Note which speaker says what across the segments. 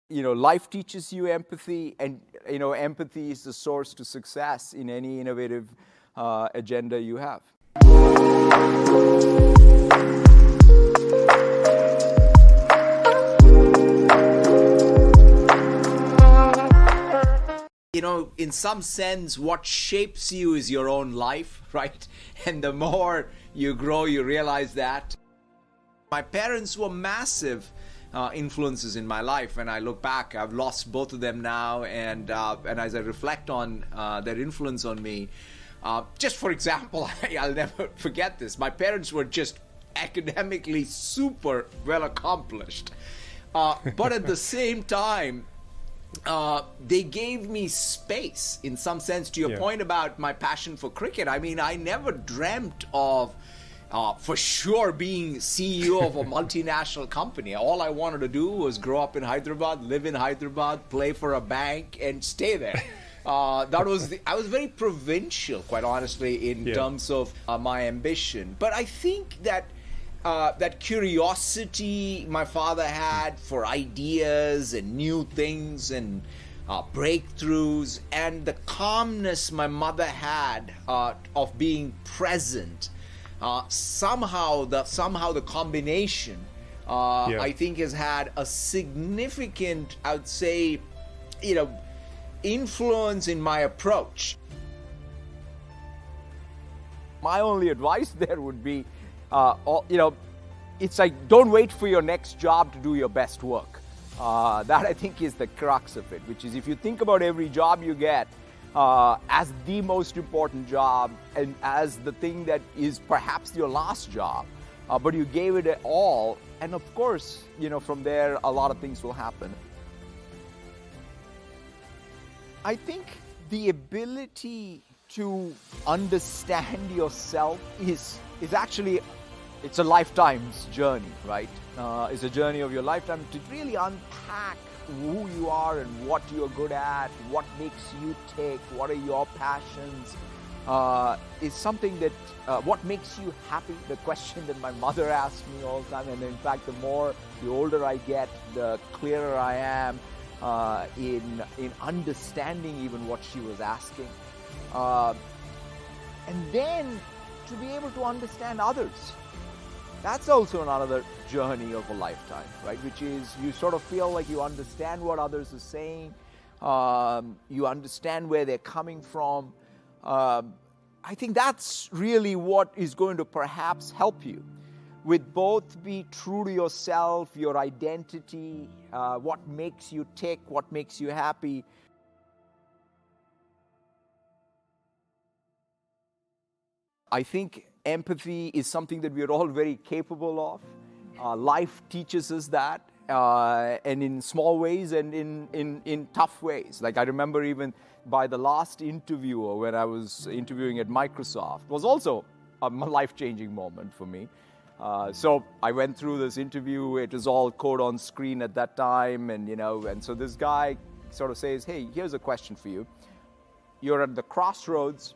Speaker 1: life teaches you empathy, and, empathy is the source to success in any innovative agenda you have. In some sense, what shapes you is your own life, right? And the more you grow, you realize that. My parents were massive influences in my life. When I look back, I've lost both of them now, and as I reflect on their influence on me, just for example, I'll never forget this. My parents were just academically super well accomplished, but at the same time, they gave me space in some sense. To your point about my passion for cricket, I mean, I never dreamt of for sure being CEO of a multinational company. All I wanted to do was grow up in Hyderabad, live in Hyderabad, play for a bank, and stay there. I was very provincial, quite honestly, in terms of my ambition. But I think that that curiosity my father had for ideas and new things and breakthroughs, and the calmness my mother had of being present, somehow the combination I think has had a significant, I would say, influence in my approach. My only advice there would be, it's like, don't wait for your next job to do your best work. That, I think, is the crux of it, which is, if you think about every job you get as the most important job and as the thing that is perhaps your last job, but you gave it all, and of course, from there, a lot of things will happen. I think the ability to understand yourself is actually, it's a lifetime's journey, right? It's a journey of your lifetime to really unpack who you are and what you're good at, what makes you tick, what are your passions, is something that, what makes you happy, the question that my mother asked me all the time. And in fact, the older I get, the clearer I am in understanding even what she was asking. And then to be able to understand others. That's also another journey of a lifetime, right? Which is, you sort of feel like you understand what others are saying, you understand where they're coming from. I think that's really what is going to perhaps help you with both be true to yourself, your identity, what makes you tick, what makes you happy. I think empathy is something that we are all very capable of. Life teaches us that, and in small ways and in tough ways. Like, I remember even by the last interviewer when I was interviewing at Microsoft, was also a life-changing moment for me. So I went through this interview. It was all code on screen at that time, and so this guy sort of says, "Hey, here's a question for you. You're at the crossroads,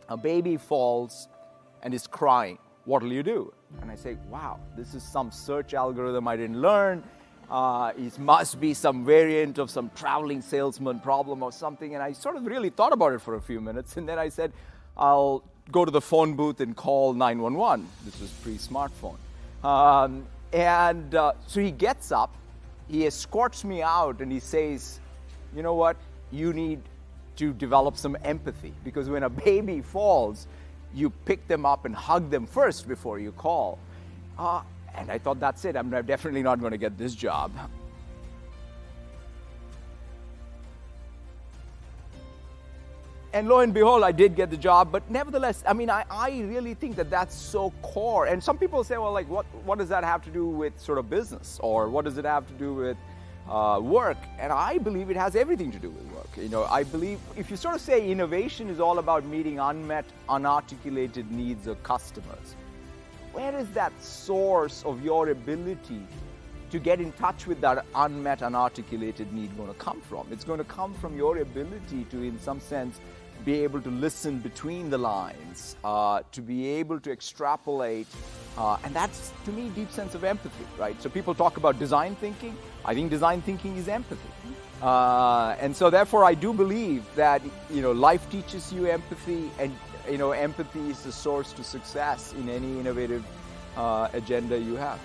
Speaker 1: a baby falls and is crying. What will you do?" And I say, wow, this is some search algorithm I didn't learn. It must be some variant of some traveling salesman problem or something. And I sort of really thought about it for a few minutes. And then I said, I'll go to the phone booth and call 911. This was pre-smartphone. So he gets up, he escorts me out, and he says, "You know what? You need to develop some empathy, because when a baby falls, you pick them up and hug them first before you call." And I thought, that's it. I'm definitely not going to get this job. And lo and behold, I did get the job. But nevertheless, I mean, I really think that that's so core. And some people say, well, like, what does that have to do with sort of business? Or what does it have to do with work? And I believe it has everything to do with work. I believe if you sort of say innovation is all about meeting unmet, unarticulated needs of customers, where is that source of your ability to get in touch with that unmet, unarticulated need going to come from? It's going to come from your ability to, in some sense, be able to listen between the lines, to be able to extrapolate, and that's, to me, deep sense of empathy, right? So people talk about design thinking. I think design thinking is empathy. And so therefore I do believe that, life teaches you empathy, and, empathy is the source to success in any innovative agenda you have.